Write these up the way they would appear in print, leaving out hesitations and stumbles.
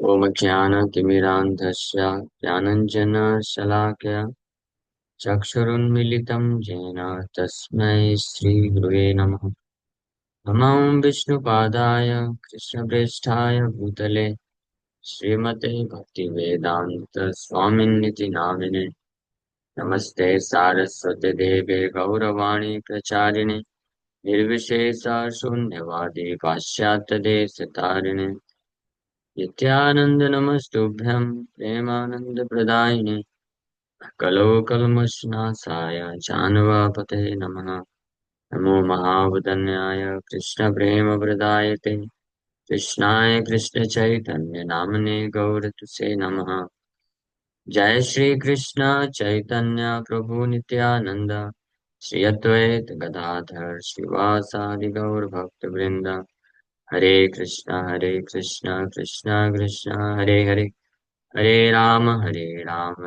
ॐ ज्ञानतिमिरान्धस्य ज्ञानञ्जनशलाकया चक्षुरुन्मीलितं येन तस्मै श्रीगुरुवे नमः। नमो विष्णुपादाय कृष्णप्रेष्ठाय भूतले श्रीमते भक्तिवेदान्त स्वामिन्निति नामिने। नमस्ते सारस्वते देवे गौरवाणी प्रचारिणे निर्विशेष शून्यवादी पाश्चात्यदेशतारिणे नित्यानंद नमस्तुभ्यं प्रेमानंदप्रदायिने कलो कल्मषनाशाय जानवापते नमः। नमो महावदन्याय कृष्णप्रेमप्रदायते कृष्णाय कृष्णचैतन्य नामने गौरतुसे नमः। जय श्री कृष्ण चैतन्य प्रभु नित्यानंद श्री अद्वैत गदाधर श्रीवासादि गौर भक्त वृंद। हरे कृष्णा कृष्णा कृष्णा हरे हरे, हरे राम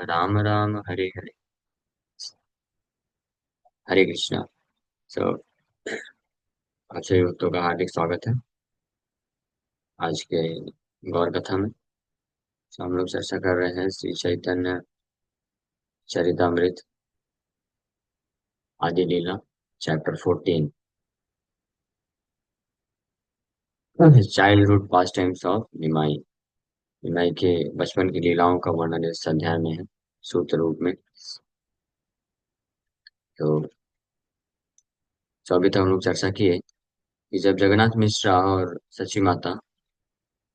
राम राम हरे हरे। हरे कृष्णा। सो आप सभी भक्तों का हार्दिक स्वागत है आज के गौर कथा में। हम लोग चर्चा कर रहे हैं Shri Chaitanya Charitamrita Adi Lila chapter 14, childhood pastimes of Nimai. Nimai के बचपन की लीलाओं का वर्णन इस अध्याय में है सूत्र रूप में। तो अभी तक हम लोग चर्चा किए कि जब जगन्नाथ मिश्रा और सची माता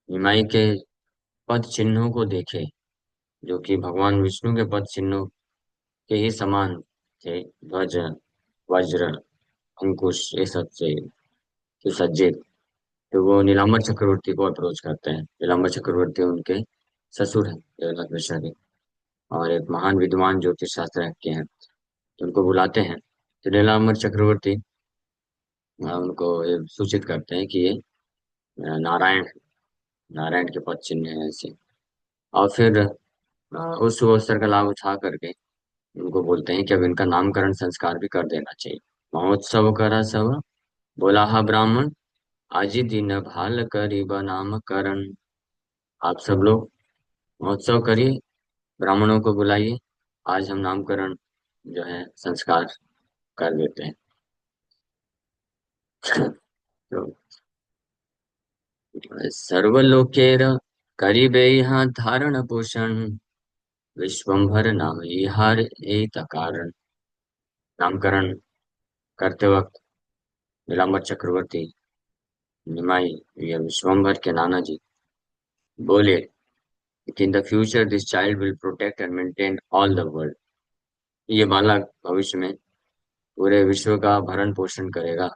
निमाई के पद चिन्हों को देखे, जो कि भगवान विष्णु के पद चिन्हों के ही समान थे, ध्वज वज्र अंकुश ये सब से सुसज्जित, तो वो नीलांबर चक्रवर्ती को अप्रोच करते हैं। नीलांबर चक्रवर्ती उनके ससुर हैं जगन्नाथ मिश्रा के, और एक महान विद्वान ज्योतिष शास्त्र के हैं। तो उनको बुलाते हैं। तो नीलांबर चक्रवर्ती उनको ये सूचित करते हैं कि ये नारायण नारायण के पद चिन्ह है ऐसे। और फिर उस अवसर का लाभ उठा करके उनको बोलते हैं कि अब इनका नामकरण संस्कार भी कर देना चाहिए। महोत्सव करा सब बोला हा ब्राह्मण आज ही दिन भाल करीब नामकरण। आप सब लोग महोत्सव करिए, ब्राह्मणों को बुलाइए, आज हम नामकरण जो है संस्कार कर देते हैं। तो सर्वलोकेर करिबे यहाँ धारण पोषण विश्वम्भर नाम इहार एक कारण। नामकरण करते वक्त नीलांबर चक्रवर्ती निमाई या विश्वम्भर के नाना जी बोले कि in the future this child will protect and maintain all the world. ये बालक भविष्य में पूरे विश्व का भरण पोषण करेगा,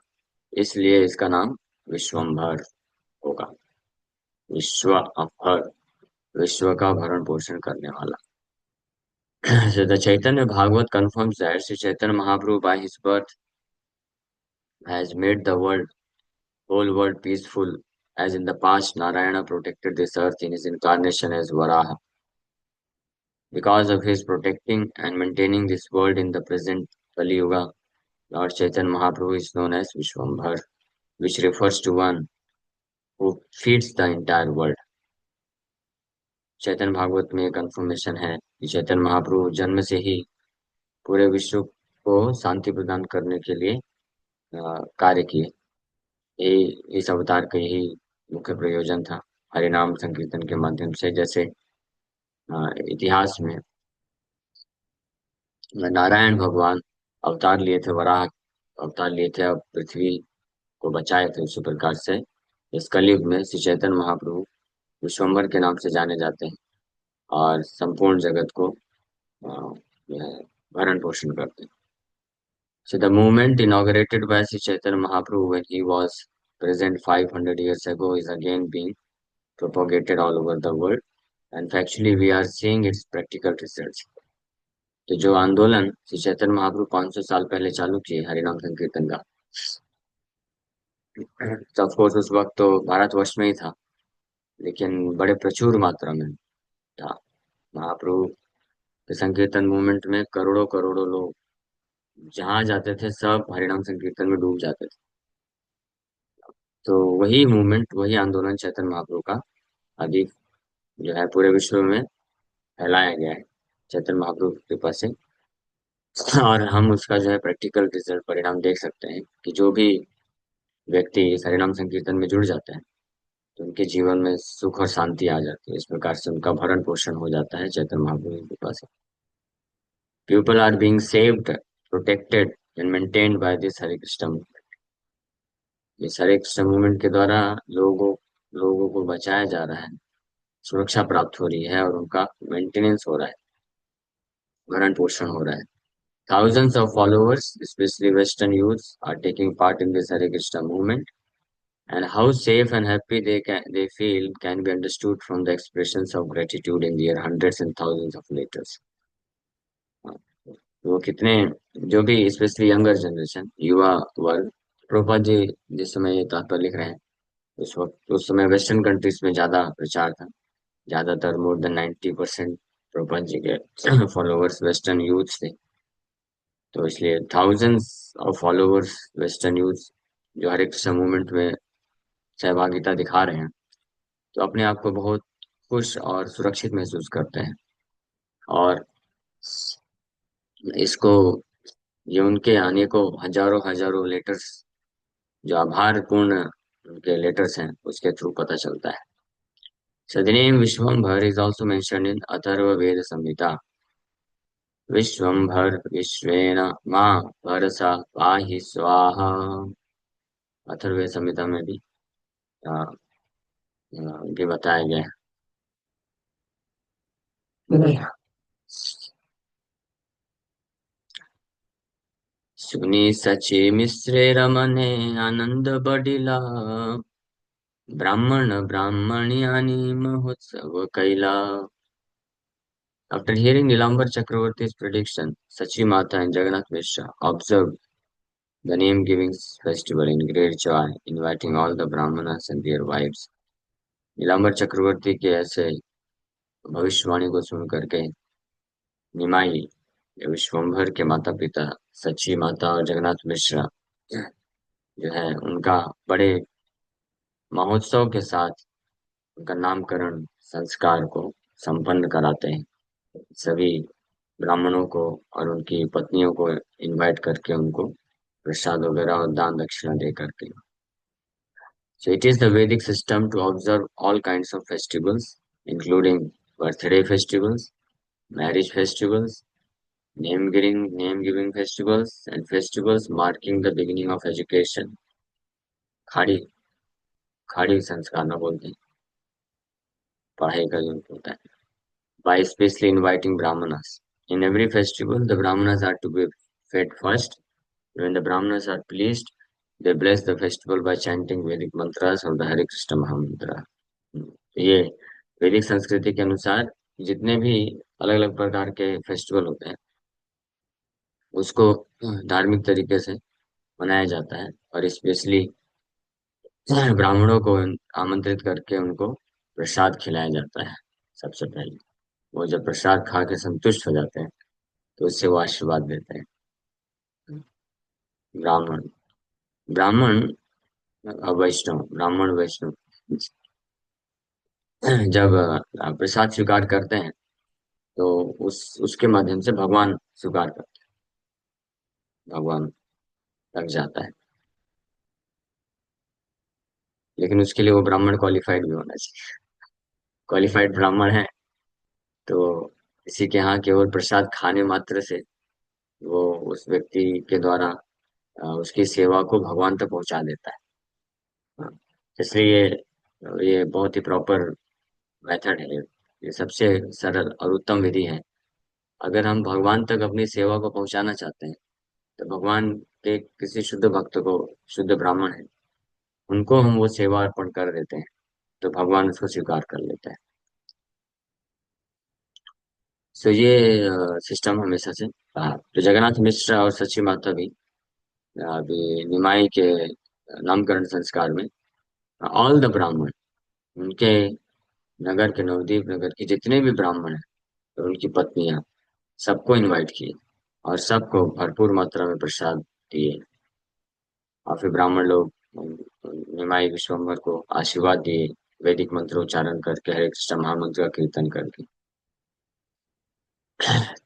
इसलिए इसका नाम विश्वम्भर होगा। विश्व अभर, विश्व का भरण पोषण करने वाला। So the Chaitanya Bhagavat confirms that Sri Chaitanya Mahaprabhu by his birth has made the whole world peaceful, as in the past Narayana protected this earth in his incarnation as Varaha. Because of his protecting and maintaining this world in the present Kali Yuga, Lord Chaitanya Mahaprabhu is known as Vishwambhar, which refers to one who feeds the entire world. चैतन्य भागवत में confirmation है कि चैतन्य महाप्रभु जन्म से ही पूरे विश्व को शांति प्रदान करने के लिए कार्य किए। ये इस अवतार का यही मुख्य प्रयोजन था, हरिनाम संकीर्तन के माध्यम से। जैसे इतिहास में नारायण भगवान अवतार लिए थे, वराह अवतार लिए थे, अब पृथ्वी को बचाए थे उसी प्रकार से इस कलयुग में श्री चैतन्य महाप्रभु विश्वम्भर के नाम से जाने जाते हैं और संपूर्ण जगत को भरण पोषण करते हैं। So the movement inaugurated by Sri Chaitanya Mahaprabhu when he was present 500 years ago is again being propagated all over the world, and factually we are seeing its practical results. तो जो आंदोलन श्री चैतन्य महाप्रभु 500 साल पहले चालू किए हरिनाम संकीर्तन का, तो ऑफ कोर्स उस वक्त तो भारतवर्ष में ही था, लेकिन बड़े प्रचुर मात्रा में था। महाप्रभु के संकीर्तन मूवमेंट में करोड़ों करोड़ों लोग जहाँ जाते थे सब हरिनाम संकीर्तन में डूब जाते थे। तो वही मूवमेंट, वही आंदोलन चैतन्य महाप्रभु का आदि जो है पूरे विश्व में फैलाया गया है चैतन्य महाप्रभु की कृपा से। और हम उसका जो है प्रैक्टिकल रिजल्ट परिणाम देख सकते हैं कि जो भी व्यक्ति इस हरिनाम संकीर्तन में जुड़ जाता है तो उनके जीवन में सुख और शांति आ जाती है। इस प्रकार से उनका भरण पोषण हो जाता है चैतन्य महाप्रभु की कृपा से। People are being saved, protected and maintained by this Hare Krishna movement. इस हरे कृष्ण मूवमेंट के द्वारा लोगों लोगों को बचाया जा रहा है, सुरक्षा प्राप्त हो रही है और उनका मेंटेनेंस हो रहा है, भरण पोषण हो रहा है। Thousands of followers, especially Western youths, are taking part in this Hare Krishna movement, and how safe and happy they feel can be understood from the expressions of gratitude in their hundreds and thousands of letters. वो कितने, जो भी specially younger generation, युवा वर्ग, प्रभुपाद जी जिस समय ये तात्पर्य लिख रहे हैं उस समय वेस्टर्न कंट्रीज में ज्यादा प्रचार था। ज्यादातर मोर देन 90% प्रभुपाद जी के फॉलोअर्स वेस्टर्न यूथ थे। तो इसलिए thousands of followers western youth जो हर एक मूवमेंट में सहभागिता दिखा रहे हैं तो अपने आप को बहुत खुश और सुरक्षित महसूस करते हैं। और इसको, ये उनके आने को हजारों हजारों लेटर्स, जो आभार पूर्ण उनके लेटर्स हैं उसके थ्रू पता चलता है। So the name Vishwambhar is also mentioned in Atharva Veda Samhita. विश्वम्भर विश्वेन मां भरसा पाहि स्वाहा। अथर्ववेद संहिता में भी ये बताया गया है। सुनी सचे मिश्रे रमने आनंद बडिला, ब्राह्मण ब्राह्मणियानी महोत्सव कैला। After hearing Nilambar Chakravarti's prediction, Sachi Mata and Jagannath Mishra observed the name-giving festival in great joy, inviting all the Brahmanas and their wives. Nilambar चक्रवर्ती के ऐसे भविष्यवाणी को सुन करके निमाई, विश्वम्भर के माता पिता सची माता और जगन्नाथ मिश्रा जो है उनका बड़े महोत्सव के साथ उनका नामकरण संस्कार को संपन्न कराते हैं। सभी ब्राह्मणों को और उनकी पत्नियों को इनवाइट करके उनको प्रसाद वगैरह और दान दक्षिणा दे करके। So it is the Vedic system to observe all kinds of festivals, including birthday festivals, marriage festivals, name giving festivals, and festivals marking the beginning of education. खाड़ी खाड़ी संस्कार ना बोलते हैं, पढ़ाई का जो होता है। By especially inviting brahmanas. In every festival, the brahmanas are to be fed first. When the brahmanas are pleased, they bless the festival by chanting Vedic mantras or the Hare Krishna Mahamantra. ये वैदिक संस्कृति के अनुसार जितने भी अलग अलग प्रकार के फेस्टिवल होते हैं उसको धार्मिक तरीके से मनाया जाता है और स्पेशली ब्राह्मणों को आमंत्रित करके उनको प्रसाद खिलाया जाता है। सबसे पहले वो जब प्रसाद खा के संतुष्ट हो जाते हैं तो उससे वो आशीर्वाद देते हैं। ब्राह्मण ब्राह्मण वैष्णव, ब्राह्मण वैष्णव जब प्रसाद स्वीकार करते हैं तो उसके माध्यम से भगवान स्वीकार करते हैं, भगवान लग जाता है। लेकिन उसके लिए वो ब्राह्मण क्वालिफाइड भी होना चाहिए। क्वालिफाइड ब्राह्मण है तो किसी के यहाँ केवल प्रसाद खाने मात्र से वो उस व्यक्ति के द्वारा उसकी सेवा को भगवान तक पहुंचा देता है। हाँ, इसलिए ये बहुत ही प्रॉपर मेथड है। ये सबसे सरल और उत्तम विधि है। अगर हम भगवान तक अपनी सेवा को पहुंचाना चाहते हैं तो भगवान के किसी शुद्ध भक्त को, शुद्ध ब्राह्मण है, उनको हम वो सेवा अर्पण कर देते हैं तो भगवान उसको स्वीकार कर लेते हैं। सो ये सिस्टम हमेशा से रहा। तो जगन्नाथ मिश्रा और सची माता भी अभी निमाई के नामकरण संस्कार में ऑल द ब्राह्मण, उनके नगर के, नवदीप नगर के जितने भी ब्राह्मण हैं और उनकी पत्नियां, सबको इनवाइट किए और सबको भरपूर मात्रा में प्रसाद दिए। और फिर ब्राह्मण लोग निमाई विश्वम्भर को आशीर्वाद दिए वैदिक मंत्रोच्चारण करके, हरे कृष्ण महामंत्र का कीर्तन करके।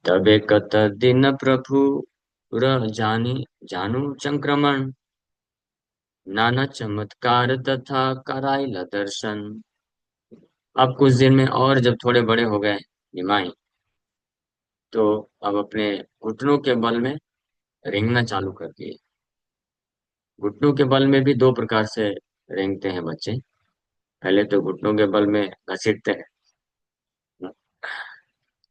तब एक दिन प्रभु जानी जानू संक्रमण, नाना चमत्कार तथा कराइला दर्शन। अब कुछ दिन में और जब थोड़े बड़े हो गए निमाई, तो अब अपने घुटनों के बल में रेंगना चालू कर दिए। घुटनों के बल में भी दो प्रकार से रेंगते हैं बच्चे। पहले तो घुटनों के बल में घसीटते हैं,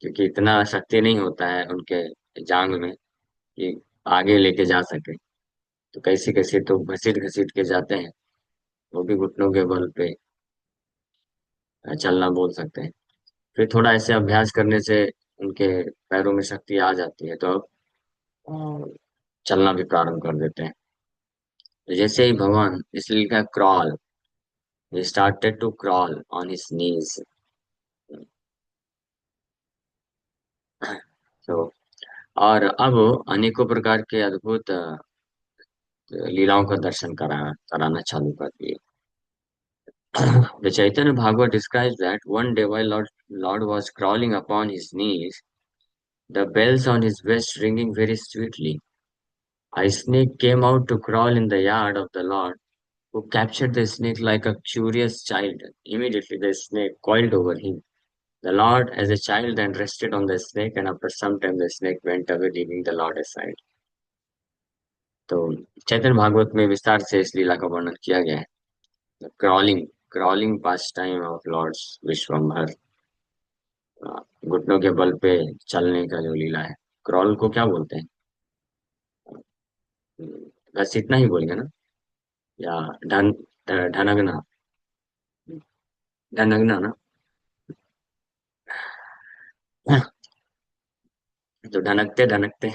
क्योंकि इतना शक्ति नहीं होता है उनके जांग में कि आगे लेके जा सके। तो कैसे कैसे तो घसीट घसीट के जाते हैं, वो भी घुटनों के बल पे चलना बोल सकते हैं। फिर थोड़ा ऐसे अभ्यास करने से उनके पैरों में शक्ति आ जाती है, तो अब चलना भी प्रारंभ कर देते हैं। तो जैसे ही भगवान, इसलिए लिखा है crawl, he started to crawl on his knees। तो और अब अनेकों प्रकार के अद्भुत लीलाओं का दर्शन कराना चालू कर दिए। The Chaitanya Bhagavad describes that one day while Lord was crawling upon his knees, the bells on his vest ringing very sweetly, a snake came out to crawl in the yard of the Lord, who captured the snake like a curious child. Immediately the snake coiled over him. The Lord as a child then rested on the snake, and after some time the snake went away, leaving the Lord aside। तो चैतन्य भागवत में विस्तार से इस लीला का वर्णन किया गया है। Crawling crawling pastime of lord's Vishvambhar, घुटनों के बल पे चलने का जो लीला है। क्रॉल को क्या बोलते हैं? बस इतना ही बोलेंगे ना, या ढन ढनगना, ढनगना ना। तो ढनकते ढनकते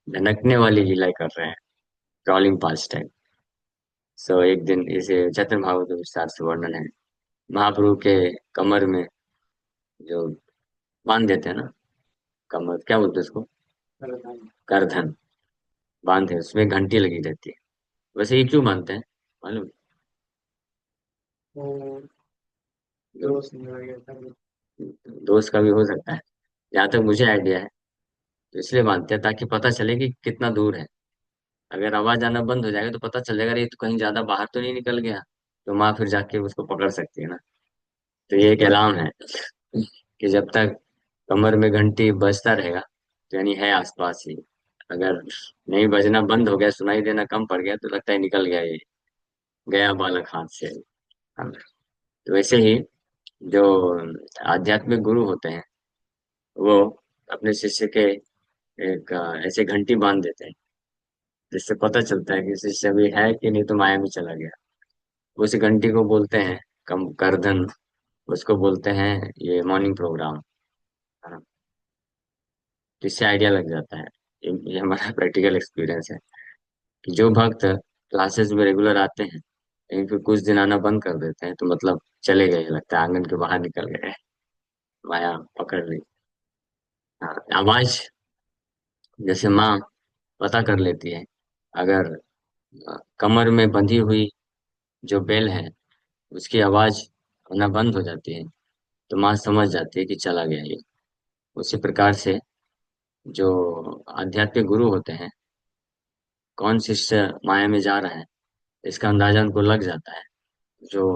ढनकने वाली लीला कर रहे हैं, क्रॉलिंग पास टाइम। सो एक दिन इसे चैतन्य भागवत में विस्तार से वर्णन है। महाप्रभु के कमर में जो बांध देते हैं ना, कमर क्या बोलते हैं उसको, करधन बांधे, उसमें घंटी लगी रहती है। वैसे ये क्यों बांधते हैं मालूम? दोस्त का भी हो सकता है, जहाँ तक मुझे आइडिया है। तो इसलिए बांधते हैं ताकि पता चले कि कितना दूर है। अगर आवाज आना बंद हो जाएगा तो पता चल जाएगा, ये तो कहीं ज्यादा बाहर तो नहीं निकल गया, तो माँ फिर जाके उसको पकड़ सकती है ना। तो ये एक अलार्म है कि जब तक कमर में घंटी बजता रहेगा, तो यानी है आसपास ही। अगर नहीं बजना बंद हो गया, सुनाई देना कम पड़ गया, तो लगता है निकल गया, ये गया बालक हाथ से। हाँ। तो वैसे ही जो आध्यात्मिक गुरु होते हैं, वो अपने शिष्य के एक ऐसे घंटी बांध देते हैं, जिससे पता चलता है कि शिष्य अभी है कि नहीं, तो माया में चला गया। उस घंटी को बोलते हैं कम करधन, उसको बोलते हैं ये मॉर्निंग प्रोग्राम। हाँ, तो इससे आइडिया लग जाता है। ये हमारा प्रैक्टिकल एक्सपीरियंस है कि जो भक्त क्लासेस में रेगुलर आते हैं, लेकिन फिर कुछ दिन आना बंद कर देते हैं, तो मतलब चले गए, लगता है आंगन के बाहर निकल गए, माया पकड़ ली। हाँ, आवाज जैसे माँ पता कर लेती है, अगर कमर में बंधी हुई जो बेल है, उसकी आवाज आना बंद हो जाती है, तो माँ समझ जाती है कि चला गया ये। उसी प्रकार से जो आध्यात्मिक गुरु होते हैं, कौन शिष्य माया में जा रहा है, इसका अंदाजा उनको लग जाता है। जो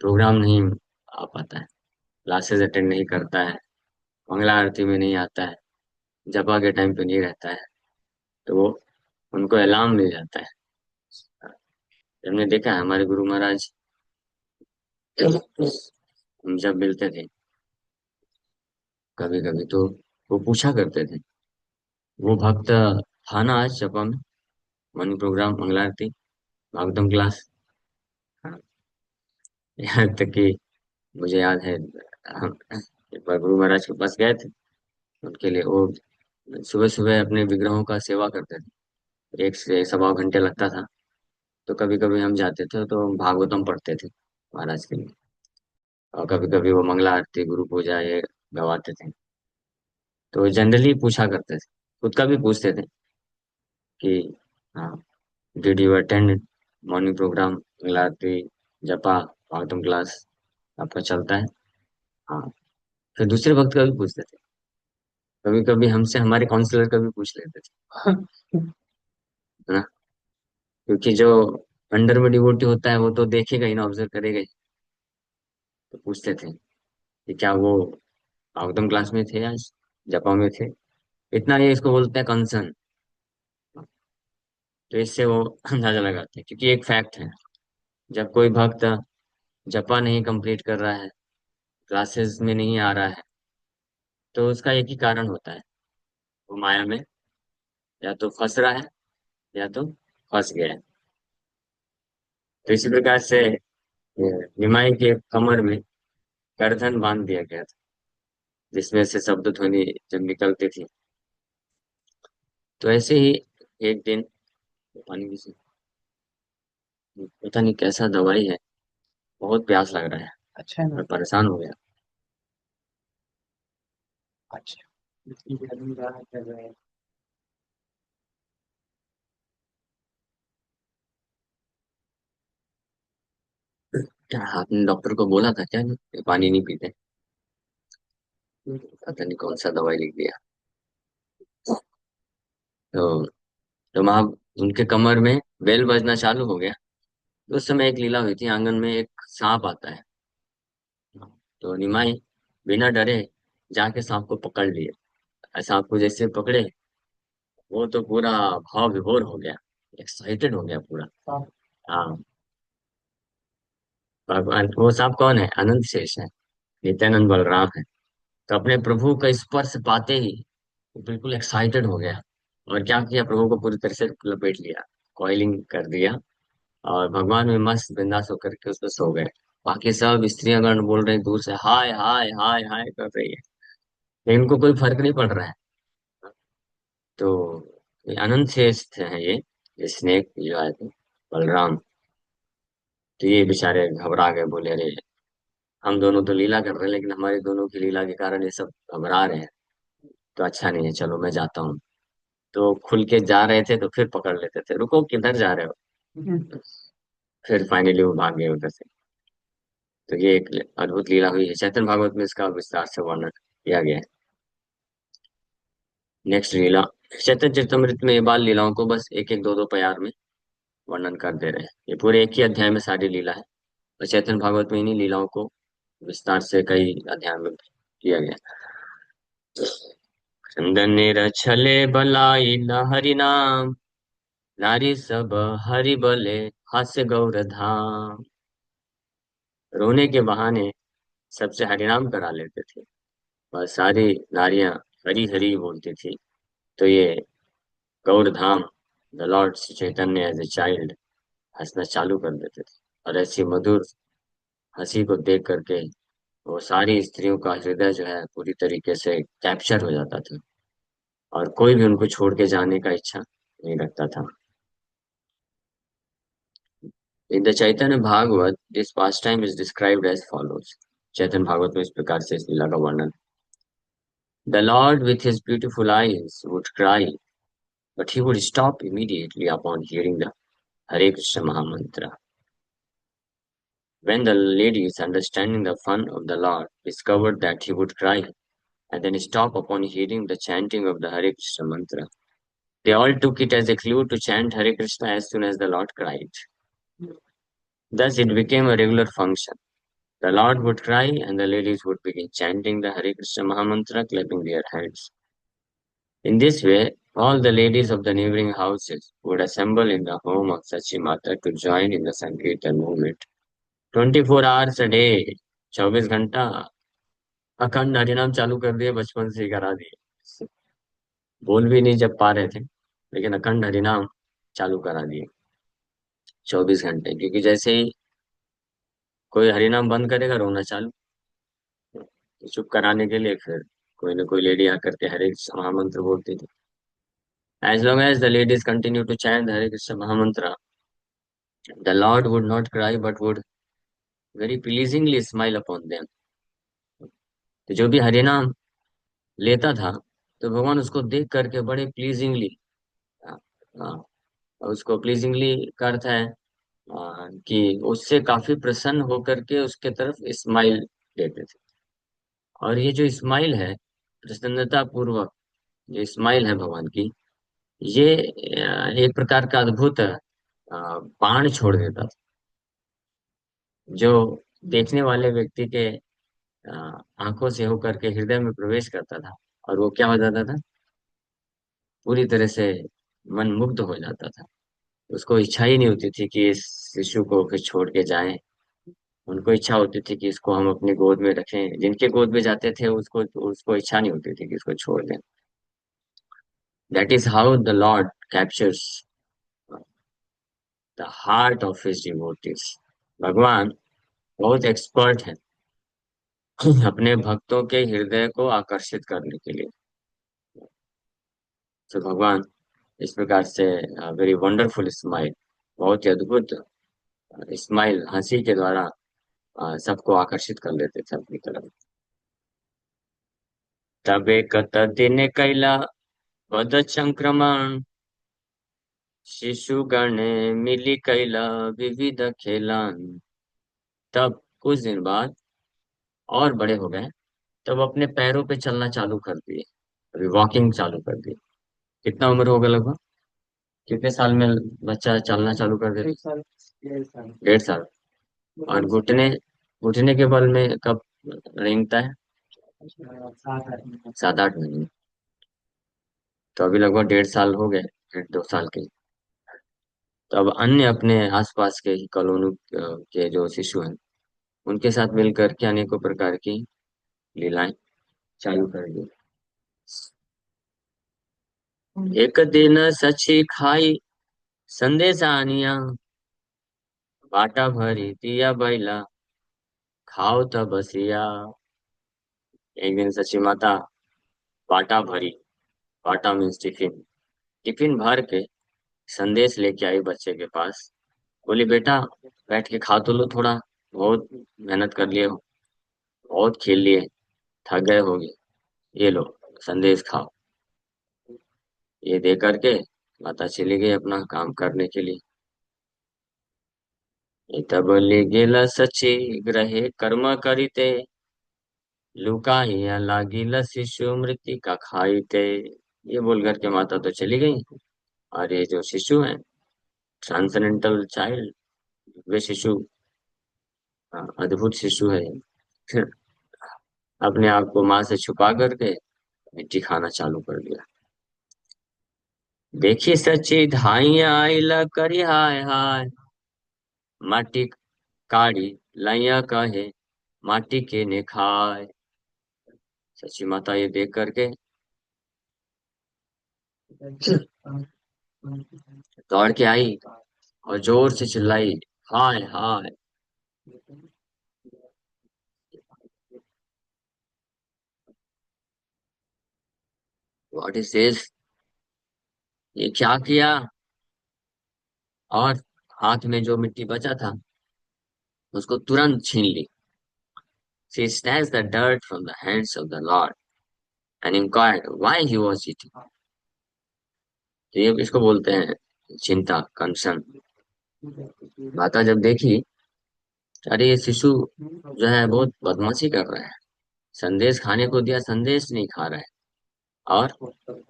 प्रोग्राम नहीं आ पाता है, क्लासेस अटेंड नहीं करता है, मंगला आरती में नहीं आता है, जपा के टाइम पे नहीं रहता है, तो वो उनको अलार्म मिल जाता है। हमने देखा है हमारे गुरु महाराज, हम जब मिलते थे कभी कभी, तो वो पूछा करते थे, वो भक्त था ना आज जपा में, मॉर्निंग प्रोग्राम, मंगला आरती, भागवतम क्लास। हाँ, यहाँ तक कि मुझे याद है, हम एक बार गुरु महाराज के पास गए थे, उनके लिए वो सुबह सुबह अपने विग्रहों का सेवा करते थे, 1 से 1.25 घंटे लगता था। तो कभी कभी हम जाते थे तो भागवतम पढ़ते थे महाराज के लिए, और कभी कभी वो मंगला आरती, गुरु पूजा ये गवाते थे। तो जनरली पूछा करते थे, खुद का भी पूछते थे कि हाँ, did you attend morning program, Mangala arati, japa, Bhagavatam class आपका चलता है। हाँ। फिर दूसरे भक्त का भी पूछते थे, कभी कभी हमसे हमारे काउंसलर का भी पूछ लेते थे। है ना? क्योंकि जो अंडर में डिवोटी होता है वो तो देखेगा ही ना, ऑब्जर्व करेगा ही। तो पूछते थे कि क्या वो भागवतम क्लास में थे या जपा में थे। इतना ये इसको बोलते हैं कंसर्न। तो इससे वो अंदाजा लगाते हैं, क्योंकि एक फैक्ट है, जब कोई भक्त जपा नहीं कंप्लीट कर रहा है, क्लासेस में नहीं आ रहा है, तो उसका एक ही कारण होता है, वो माया में या तो फंस रहा है या तो फंस गया है। तो इसी प्रकार से निमाई के कमर में करधन बांध दिया गया था, जिसमें से शब्द ध्वनि जब निकलती थी। तो ऐसे ही एक दिन, पानी की पता नहीं कैसा दवाई है, बहुत प्यास लग रहा है। अच्छा है ना, मैं परेशान हो गया। अच्छा। इतनी गर्मी रात कर रहे हैं। क्या आपने डॉक्टर को बोला था क्या, नहीं पानी नहीं पीते? पता नहीं कौन सा दवाई लिख दिया। तो वहां उनके कमर में बेल बजना चालू हो गया। तो उस समय एक लीला हुई थी, आंगन में एक सांप आता है। तो निमाई बिना डरे जाके सांप को पकड़ लिए। सांप को जैसे पकड़े, वो तो पूरा भाव विभोर हो गया, एक्साइटेड हो गया पूरा। हाँ। भगवान, वो सांप कौन है? अनंत शेष है, नित्यानंद बलराम है। तो अपने प्रभु का स्पर्श पाते ही वो बिल्कुल एक्साइटेड हो गया, और क्या किया, प्रभु को पूरी तरह से लपेट लिया, कॉइलिंग कर दिया, और भगवान में मस्त बिंदास होकर के उसमें सो गए। बाकी सब स्त्रियागण बोल रहे हैं दूर से, हाय हाय हाय हाय कर रही है, लेकिन इनको कोई फर्क नहीं पड़ रहा है। तो ये अनंत शेष हैं ये स्नेक जो आए थे, बलराम। तो ये बेचारे घबरा गए, बोले अरे हम दोनों तो लीला कर रहे हैं, लेकिन हमारे दोनों की लीला के कारण ये सब घबरा रहे हैं। तो अच्छा नहीं है, चलो मैं जाता हूँ। तो खुल के जा रहे थे तो फिर पकड़ लेते थे, रुको किधर जा रहे हो। फिर फाइनली वो भाग गए उधर से। तो ये एक अद्भुत लीला हुई है, चैतन्य भागवत में इसका विस्तार से वर्णन किया गया है। नेक्स्ट लीला, चैतन्य चरितमृत में ये बाल लीलाओं को बस एक एक दो दो प्यार में वर्णन कर दे रहे हैं। ये पूरे एक ही अध्याय में सारी लीला है, और चैतन्य भागवत में इन्हीं लीलाओं को विस्तार से कई अध्याय में किया गया। चंदनेर छले बलाई न हरि नाम, नारी सब हरि बले हास्य गौर धाम। रोने के बहाने सबसे हरिनाम करा लेते थे, और सारी नारियां हरी हरी बोलती थी। तो ये Gaura Dham, the lord Chaitanya as a child हंसना चालू कर देते थे, और ऐसी मधुर हंसी को देख करके वो सारी स्त्रियों का हृदय जो है पूरी तरीके से कैप्चर हो जाता था, और कोई भी उनको छोड़ के जाने का इच्छा नहीं रखता था। In the Chaitanya Bhagavat this pastime is described as follows. Chaitanya Bhagavat में इस प्रकार से इस लीला का वर्णन: the lord with his beautiful eyes would cry, but he would stop immediately upon hearing the Hare Krishna Mahamantra. When the ladies, understanding the fun of the Lord, discovered that he would cry and then stop upon hearing the chanting of the Hare Krishna mantra, they all took it as a clue to chant Hare Krishna as soon as the Lord cried. Thus it became a regular function. The Lord would cry and the ladies would begin chanting the Hare Krishna Mahamantra, clapping their hands. In this way, all the ladies of the neighboring houses would assemble in the home of Sachi Mata to join in the Sankirtan movement. 24 hours a day, 24 घंटा अखंड हरिनाम चालू कर दिए, बचपन से ही करा दिए। बोल भी नहीं जब पा रहे थे, लेकिन अखंड हरिनाम चालू करा दिए 24 घंटे, क्योंकि जैसे ही कोई हरिनाम बंद करेगा, रोना चालू। तो चुप कराने के लिए फिर कोई ना कोई लेडी आकर के हरे कृष्ण महामंत्र बोलती थी। As long as the ladies continue to chant the Hare Krishna Mahamantra, the Lord would not cry but would very pleasingly smile upon them. तो जो भी हरिनाम लेता था, तो भगवान उसको देख करके बड़े प्लीजिंगली, हाँ, और उसको प्लीजिंगली का अर्थ है कि उससे काफी प्रसन्न होकर के उसके तरफ स्माइल देते थे। और ये जो स्माइल है, प्रसन्नता पूर्वक जो स्माइल है भगवान की, ये एक प्रकार का अद्भुत बाण छोड़ देता था, जो देखने वाले व्यक्ति के आंखों से होकर के हृदय में प्रवेश करता था। और वो क्या हो जाता था, पूरी तरह से मन मुग्ध हो जाता था। उसको इच्छा ही नहीं होती थी कि इस शिशु को फिर छोड़ के जाएं। उनको इच्छा होती थी कि इसको हम अपनी गोद में रखें। जिनके गोद में जाते थे उसको उसको इच्छा नहीं होती थी कि इसको छोड़ दें। That is how the Lord captures the heart of his devotees. भगवान बहुत एक्सपर्ट है अपने भक्तों के हृदय को आकर्षित करने के लिए। तो भगवान इस प्रकार से वेरी वंडरफुल स्माइल, बहुत ही अद्भुत स्माइल, हंसी के द्वारा सबको आकर्षित कर लेते थे अपनी तरफ। तबे कत दिन कैला पद संक्रमण, शिशुगण मिली कैला विविध खेलन। तब कुछ दिन बाद और बड़े हो गए, तब अपने पैरों पे चलना चालू कर दिए, अभी वॉकिंग चालू कर दी। कितना उम्र होगा लगभग, कितने साल में बच्चा चलना चालू कर देता? 1.5 साल। 1.5 साल। और घुटने, घुटने के बल में कब रेंगता है? 7-8 महीने। तो अभी लगभग 1.5 साल हो गए, 1.5 2 साल के। तो अब अन्य अपने आसपास के कॉलोनी के जो शिशु हैं, उनके साथ मिलकर के अनेकों प्रकार की लीलाएं चालू कर दी। एक दिन सची खाई संदेश आनिया, बाटा भरी दिया बैला, खाओ तब बसिया। एक दिन सची माता बाटा भरी, बाटा मीन्स टिफिन, टिफिन भर के संदेश लेके आई बच्चे के पास। बोली, बेटा बैठ के खा तो लो थोड़ा, बहुत मेहनत कर लिए हो, बहुत खेल लिए, थक गए होगे, ये लो संदेश खाओ। ये दे करके माता चली गई अपना काम करने के लिए। तब ले गेला सची ग्रहे कर्म करिते, लुकाइया लागिला शिशु मृत्यु का खाइते। ये बोल करके माता तो चली गई। और ये जो शिशु है, ट्रांसेंडेंटल चाइल्ड, वे शिशु, अद्भुत शिशु है, फिर अपने आप को माँ से छुपा करके मिट्टी खाना चालू कर दिया। देखी सच्ची धाई आइला करी हाय हाय, माटी काढ़ी लाइया कहे, माटी के ने खाए। सच्ची माता ये देख करके दौड़ के आई और जोर से चिल्लाई, हाय हाय। व्हाट इज दिस, ये क्या किया? और हाथ में जो मिट्टी बचा था उसको तुरंत छीन ली। She snatched the dirt from the hands of the Lord and inquired why he was eating. तो ये इसको बोलते हैं चिंता, कंसर्न। माता जब देखी, अरे ये शिशु जो है बहुत बदमाशी कर रहा है, संदेश खाने को दिया, संदेश नहीं खा रहा है, और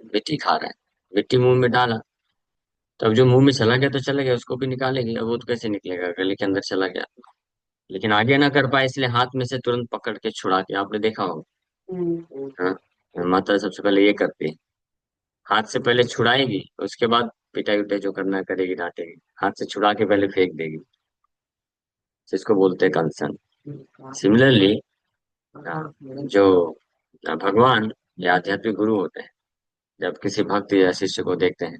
मिट्टी खा रहा है। मिट्टी मुंह में डाला, तब जो मुंह में चला गया तो चला गया, उसको भी निकालेगी, अब वो तो कैसे निकलेगा, गले के अंदर चला गया। लेकिन आगे ना कर पाए, इसलिए हाथ में से तुरंत पकड़ के छुड़ा के, आपने देखा होगा। हाँ, माता सबसे पहले ये करती है, हाथ से पहले छुड़ाएगी, उसके बाद पिटाई उटाई जो करना है करेगी, डांटेगी। हाथ से छुड़ा के पहले फेंक देगी, जिसको बोलते हैं कंसर्न। सिमिलरली जो भगवान या आध्यात्मिक गुरु होते हैं, जब किसी भक्त या शिष्य को देखते हैं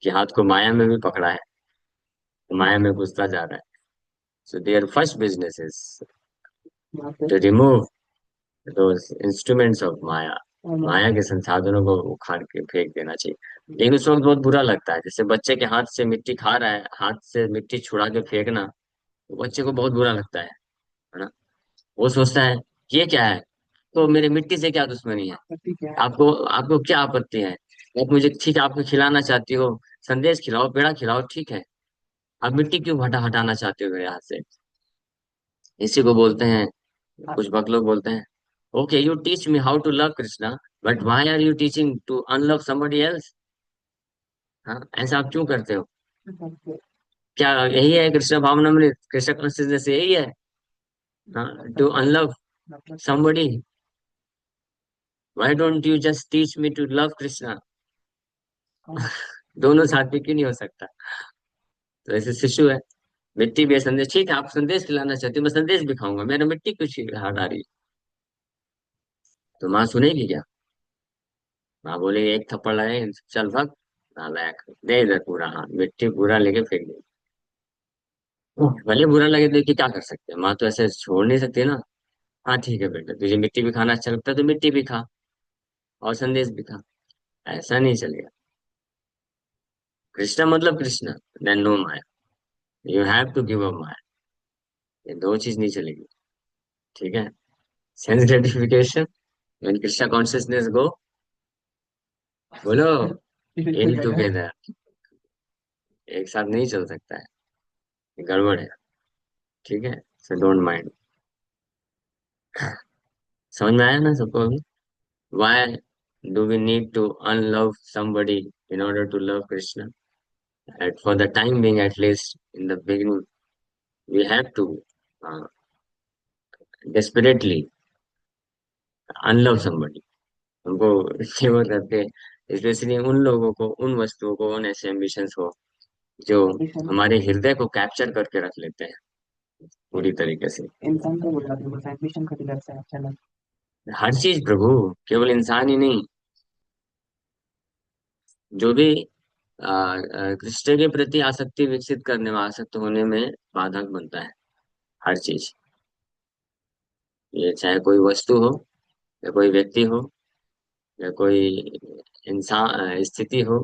कि हाथ को माया में भी पकड़ा है, तो माया में घुसता जा रहा है, so there first business is to remove those instruments of maya. Maya के संसाधनों को उखाड़ के फेंक देना चाहिए। लेकिन उस वक्त बहुत बुरा लगता है, जैसे बच्चे के हाथ से मिट्टी खा रहा है, हाथ से मिट्टी छुड़ा के फेंकना, तो बच्चे को बहुत बुरा लगता है ना। वो सोचता है ये क्या है, तो मेरे मिट्टी से क्या दुश्मनी है, आपको आपको क्या आपत्ति है? आप मुझे ठीक है, आपको खिलाना चाहती हो, संदेश खिलाओ, पेड़ा खिलाओ, ठीक है, आप मिट्टी क्यों हटाना चाहते हो यहाँ से? इसी को बोलते हैं, कुछ भक्त लोग बोलते हैं, okay you teach me how to love Krishna, but why are you teaching to unlove somebody else? हाँ, ऐसा आप क्यों करते हो? क्या यही है कृष्ण भावनामृत, कृष्ण कॉन्शियसनेस यही है? हाँ, to unlove somebody? Why don't you just teach me to love Krishna? दोनों साथ में क्यों नहीं हो सकता? तो ऐसे शिशु है, मिट्टी भी है, संदेश ठीक है, आप संदेश खिलाना चाहते हो, मैं संदेश भी खाऊंगा, मेरा मिट्टी कुछ हाथ आ रही है। तो माँ सुनेगी क्या? माँ बोलेगी एक थप्पड़ लगाए, चल भग नालायक, दे इधर पूरा, हाँ मिट्टी पूरा लेके फेंक दे। भले बुरा लगे तो क्या कर सकते हैं, माँ तो ऐसे छोड़ नहीं सकती ना। हाँ ठीक है बेटा, तुझे मिट्टी भी खाना अच्छा लगता है तो मिट्टी भी खा, और संदेश भी खा। ऐसा नहीं चलेगा। कृष्णा मतलब Krishna, then no maya, you have to give up maya. ये दो चीज नहीं चलेगी। ठीक है? Sense gratification when Krishna consciousness go, बोलो, इन टुगेदर, एक साथ नहीं चल सकता है, ये गड़बड़ है। ठीक है? So don't mind. समझ में आया ना सबको अभी? Why do we need to unlove somebody in order to love Krishna? At for the time being, at least in the beginning, we have to uh, desperately unlove somebody. हमको favour करते, specially उन लोगों को, उन वस्तुओं को, उन ऐसे एम्बिशंस को जो हमारे हृदय को कैप्चर करके रख लेते हैं पूरी तरीके से। इंसान को बोला था बस एम्बिशन का दिलर से अच्छा लगा। हर चीज प्रभु, केवल इंसान ही नहीं, जो भी कृष्ण के प्रति आसक्ति विकसित करने में, आसक्त होने में बाधक बनता है, हर चीज। ये चाहे कोई वस्तु हो, या कोई व्यक्ति हो, या कोई इंसान, स्थिति हो,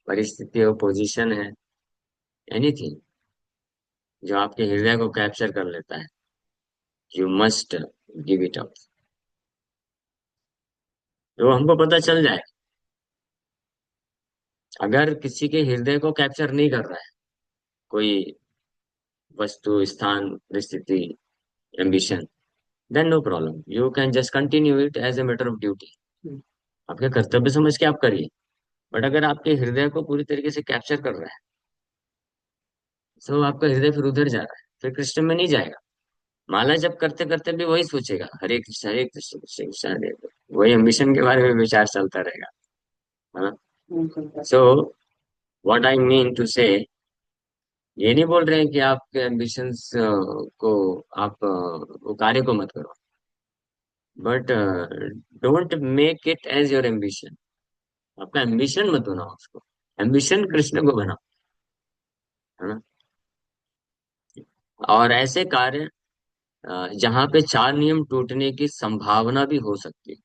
परिस्थिति हो, पोजीशन है, एनीथिंग जो आपके हृदय को कैप्चर कर लेता है, you must give it up. तो हमको पता चल जाए, अगर किसी के हृदय को कैप्चर नहीं कर रहा है कोई वस्तु, स्थान, परिस्थिति, ambition, then no problem, you can just continue it as a matter of duty. आपके कर्तव्य समझ के आप करिए। बट अगर आपके हृदय को पूरी तरीके से कैप्चर कर रहा है, तो आपका हृदय फिर उधर जा रहा है, फिर कृष्ण में नहीं जाएगा। माला जब करते करते भी वही सोचेगा, हरे कृष्ण कृष्ण कृष्ण हरे हरे, वही एम्बिशन के बारे में विचार चलता रहेगा, है ना? So what I mean to say, ये नहीं बोल रहे हैं कि आपके एम्बिशंस को आप वो कार्य को मत करो, but don't make it as your ambition. आपका एम्बिशन मत बनाओ उसको, एम्बिशन कृष्ण को बनाओ, है ना? और ऐसे कार्य जहाँ पे चार नियम टूटने की संभावना भी हो सकती है,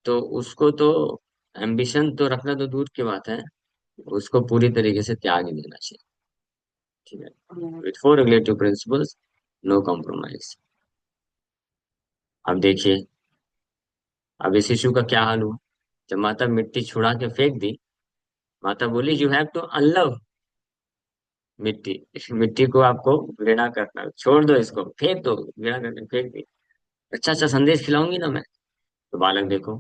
तो उसको तो, एम्बिशन तो रखना तो दूर की बात है, उसको पूरी तरीके से त्याग ही देना चाहिए। ठीक है? With four relative principles, no compromise. अब देखिए, अब इस इशू का क्या हाल हुआ? जब माता मिट्टी छुड़ा के फेंक दी, माता बोली यू हैव टू अनलव मिट्टी। मिट्टी को आपको घृणा करना, छोड़ दो, इसको फेंक दो, घृणा करके फेंक दी। अच्छा अच्छा संदेश खिलाऊंगी ना मैं। तो बालक देखो,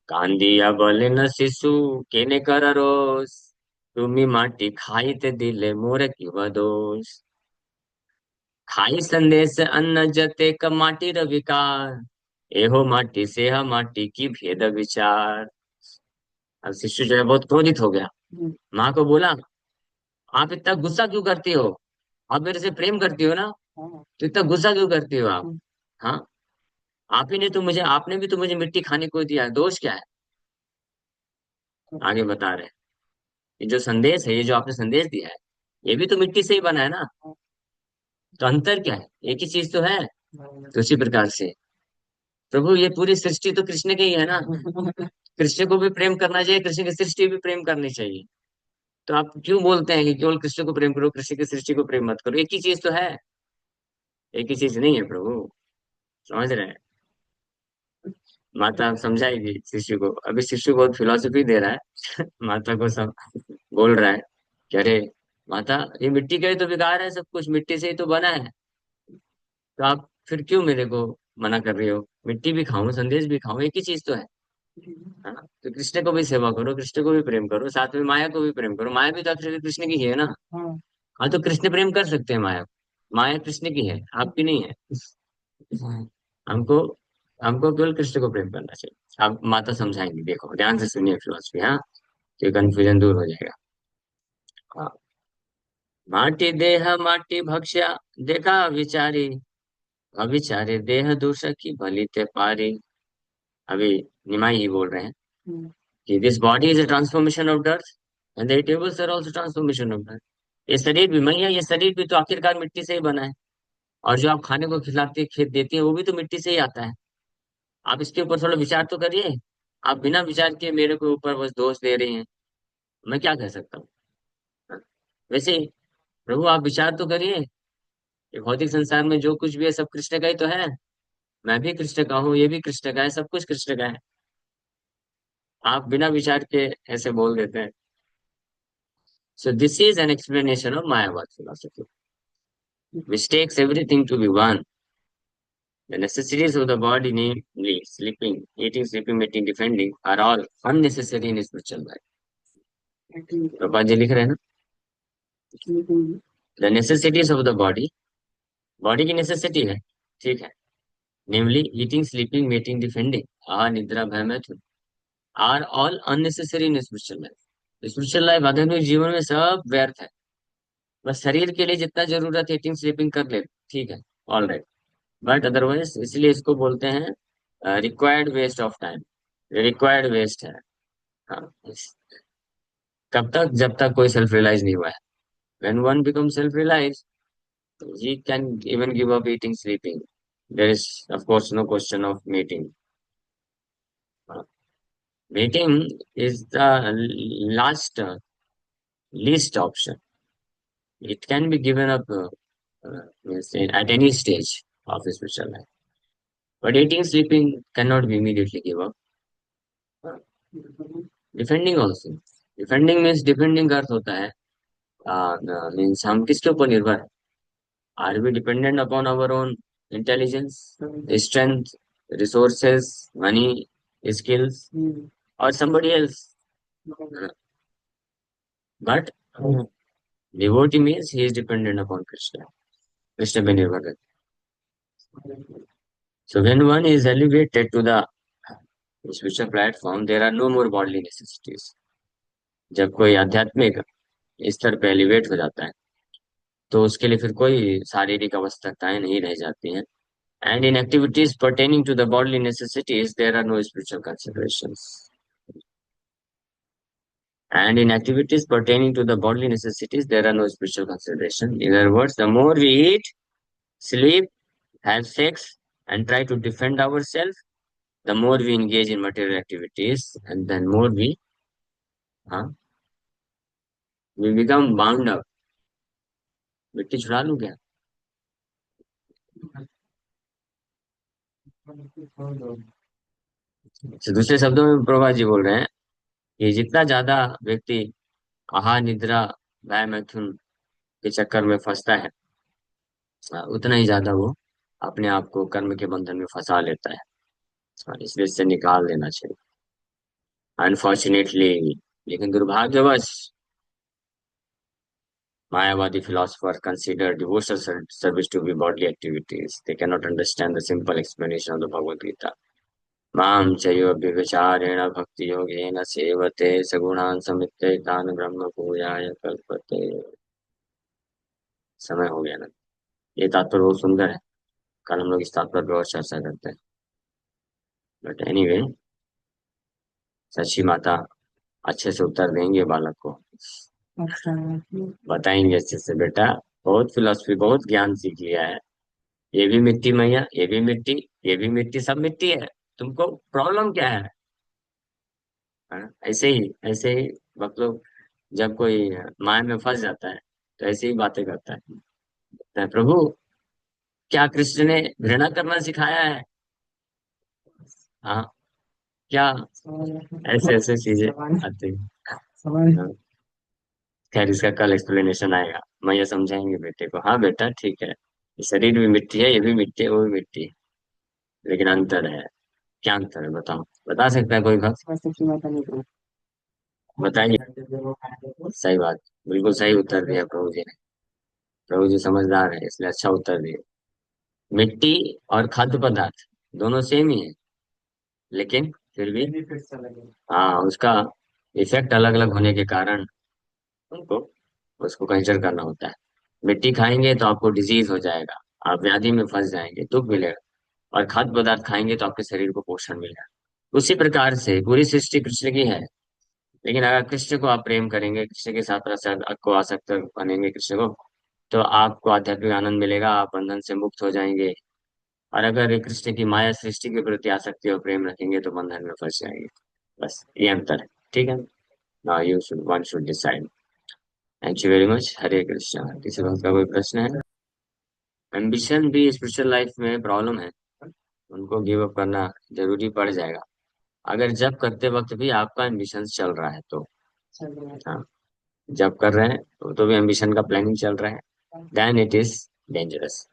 कांदिया बोले न शिशु, केने कर रोष, तुमी माटी खाईते दिले मोर की दोष। खाई संदेश अन्न जते क माटी र विकार, एहो माटी से हा माटी की भेद विचार। अब शिशु जो है बहुत क्रोधित हो गया। माँ को बोला, आप इतना गुस्सा क्यों करती हो? आप मेरे से प्रेम करती हो ना, तो इतना गुस्सा क्यों करती हो आप? हाँ, आप ही ने तो मुझे, आपने भी तो मुझे मिट्टी खाने को दिया है, दोष क्या है? आगे बता रहे हैं, ये जो संदेश है, ये जो आपने संदेश दिया है, ये भी तो मिट्टी से ही बना है ना, तो अंतर क्या है? एक ही चीज तो है। तो उसी प्रकार से प्रभु, ये पूरी सृष्टि तो कृष्ण की ही है ना, कृष्ण को भी प्रेम करना चाहिए, कृष्ण की सृष्टि भी प्रेम करनी चाहिए। तो आप क्यों बोलते हैं कि केवल कृष्ण को प्रेम करो, कृष्ण की सृष्टि को प्रेम मत करो? एक ही चीज तो है, एक ही चीज नहीं है प्रभु। समझ रहे हैं? माता अब समझाएगी शिशु को, अभी शिशु बहुत फिलोसफी दे रहा है। माता को सब बोल रहा है कि अरे माता ये मिट्टी का ही तो विकार है, सब कुछ मिट्टी से ही तो बना है। तो आप फिर क्यों मेरे को मना कर रही हो? मिट्टी भी खाऊं संदेश भी खाऊं, एक ही चीज तो है। हाँ, तो कृष्ण को भी सेवा करो, कृष्ण को भी प्रेम करो, साथ में माया को भी प्रेम करो। माया भी तो आखिर कृष्ण की ही है ना। हाँ, तो कृष्ण प्रेम कर सकते हैं माया को। माया कृष्ण की है, आपकी नहीं है। हमको हमको केवल कृष्ण को प्रेम करना चाहिए। आप माता समझाएंगे, देखो ध्यान से सुनिए फिलोसफी, हाँ, तो कंफ्यूजन दूर हो जाएगा। हाँ। माटी देह माटी भक्ष्या, देखा विचारी, अविचारे देह दूषक की भली ते पारी। अभी निमाई ही बोल रहे हैं कि this body is a transformation of earth and the tables are also transformation of earth. ये शरीर भी मैं, ये शरीर भी तो आखिरकार मिट्टी से ही बना है। और जो आप खाने को खिलाते खेत देती है वो भी तो मिट्टी से ही आता है। आप इसके ऊपर थोड़ा विचार तो करिए। आप बिना विचार के मेरे को ऊपर बस दोष दे रहे हैं, मैं क्या कह सकता हूँ? हाँ? वैसे ही प्रभु आप विचार तो करिए। ये भौतिक संसार में जो कुछ भी है सब कृष्ण का ही तो है। मैं भी कृष्ण का हूँ, ये भी कृष्ण का है, सब कुछ कृष्ण का है। आप बिना विचार के ऐसे बोल देते हैं। So this is an explanation of मायावाद philosophy, which takes everything to be one. The necessities of the body, namely sleeping, eating, sleeping, mating, defending, are all unnecessary in spiritual life. Prabha ji लिख रहे हैं ना, the necessities of the body, body की necessity है, ठीक है, namely eating, sleeping, mating, defending, आहार, निद्रा, भय, मैथुन, are all unnecessary in spiritual life. Spiritual life आध्यात्मिक जीवन में सब व्यर्थ है। बस शरीर के लिए जितना जरूरत है ईटिंग स्लीपिंग कर ले, ठीक है, ऑल राइट, बट अदरवाइज इसलिए इसको बोलते हैं required waste of time. Required waste है। हाँ, कब तक? जब तक कोई सेल्फ रियलाइज नहीं हुआ है। When one become self realise, he can even give up eating, sleeping. There is, of course, no question of meeting. Meeting is the last, least option. It can be given up means at any stage of a spiritual life. But eating, sleeping cannot be immediately give up. Defending also. Defending means defending का अर्थ होता है means हम किसके ऊपर निर्भर है? Are we dependent upon our own intelligence, strength, resources, money, skills, or somebody else? But devotee means he is dependent upon Krishna. Krishna पे निर्भर है. So when one is elevated to the spiritual platform, there are no more bodily necessities. जब कोई आध्यात्मिक स्तर पे elevate हो जाता है तो उसके लिए फिर कोई शारीरिक आवश्यकताएं नहीं रह जाती हैं. And in activities pertaining to the bodily necessities, there are no spiritual considerations. And in activities pertaining to the bodily necessities, there are no spiritual considerations. In other words, the more we eat, sleep, have sex, and try to defend ourselves, the more we engage in material activities, and then more uh, we become bound up. मिट्टी छुड़ा लूं क्या? तो दूसरे शब्दों में प्रभा जी बोल रहे हैं कि जितना ज्यादा व्यक्ति आहार, निद्रा, भय, मैथुन के चक्कर में फंसता है, उतना ही ज्यादा वो अपने आप को कर्म के बंधन में फंसा लेता है. इसलिए इससे निकाल देना चाहिए. अनफॉर्चुनेटली, लेकिन दुर्भाग्यवश, Mayavadi philosophers consider devotional service to be bodily activities. They cannot understand the simple explanation of the Bhagavad Gita. माम चयो व्यभिचारेण भक्ति योगेन सेवते सगुणान समित्ते तान ब्रह्म भूयाय कल्पते. समय हो गया ना. ये तात्पर्य बहुत सुंदर है. कल हम लोग इस तात्पर्य पर और चर्चा करते हैं. बट एनीवे, सची माता अच्छे से उत्तर देंगे बालक को. अच्छा, बताएंगे अच्छे से, बेटा बहुत फिलोसफी बहुत ज्ञान सीख लिया है. ये भी मिट्टी मैया, ये भी मिट्टी, ये भी मिट्टी, सब मिट्टी है. तुमको प्रॉब्लम क्या है? हाँ, ऐसे ही मतलब जब कोई माया में फंस जाता है तो ऐसे ही बातें करता है. कहता है, प्रभु क्या कृष्ण ने घृणा करना सिखाया है? हाँ, क्या? ऐसे ऐसे चीजें आती हैं. हाँ, खैर इसका कल एक्सप्लेनेशन आएगा, मैं ये समझाएंगे बेटे को, हाँ बेटा ठीक है, ये शरीर भी मिट्टी है, ये भी मिट्टी है, वो भी मिट्टी है, लेकिन अंतर है। क्या अंतर है बताओ, बता सकता है कोई भक्त? बताइए। सही बात, बिल्कुल सही उत्तर दिया प्रभु जी ने। प्रभु जी समझदार है इसलिए अच्छा उत्तर दिए। मिट्टी और खाद्य पदार्थ दोनों सेम ही है, लेकिन फिर भी हाँ उसका इफेक्ट अलग अलग होने के कारण उनको उसको कंसिडर करना होता है। मिट्टी खाएंगे तो आपको डिजीज हो जाएगा, आप व्याधि में फंस जाएंगे, दुख मिलेगा। और खाद्य पदार्थ खाएंगे तो आपके शरीर को पोषण मिलेगा। उसी प्रकार से पूरी सृष्टि कृष्ण की है, लेकिन अगर कृष्ण को आप प्रेम करेंगे, कृष्ण के साथ को आसक्त बनेंगे कृष्ण को, तो आपको आध्यात्मिक आनंद मिलेगा, आप बंधन से मुक्त हो जाएंगे। और अगर ये कृष्ण की माया सृष्टि के प्रति आसक्ति और प्रेम रखेंगे तो बंधन में फंस जाएंगे। बस ये अंतर है। ठीक है, now you should one should decide. Thank you very much. Hare Krishna. किसी बात का कोई प्रश्न है? एम्बिशन भी स्पिरिचुअल लाइफ में प्रॉब्लम है, उनको गिव अप करना जरूरी पड़ जाएगा। अगर जब करते वक्त भी आपका एम्बिशन चल रहा है तो, हाँ, जब कर रहे हैं तो भी एम्बिशन का प्लानिंग चल रहा है, देन इट इज डेंजरस।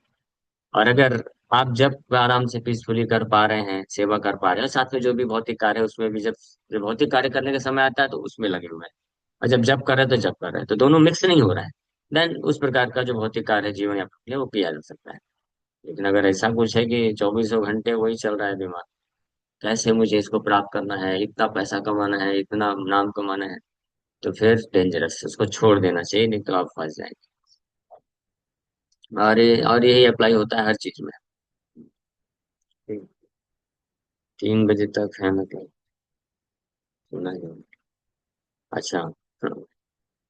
और अगर आप जब आराम से पीसफुली कर पा रहे हैं, सेवा कर पा रहे हैं, साथ में जो भी भौतिक कार्य है उसमें भी, जब भौतिक कार्य करने का समय आता है तो उसमें लगे हुए हैं, और जब कर रहे हैं तो जब कर रहे हैं, तो दोनों मिक्स नहीं हो रहा है, देन उस प्रकार का जो भौतिक कार्य है जीवन यापन के लिए वो किया जा सकता है। लेकिन अगर ऐसा कुछ है कि चौबीसों घंटे वही चल रहा है दिमाग, कैसे मुझे इसको प्राप्त करना है, इतना पैसा कमाना है, इतना नाम कमाना है, तो फिर डेंजरस, उसको छोड़ देना चाहिए, नहीं तो आप फंस जाएंगे। और यही अप्लाई होता है हर चीज में। 3 बजे तक है मतलब, सुना है। अच्छा।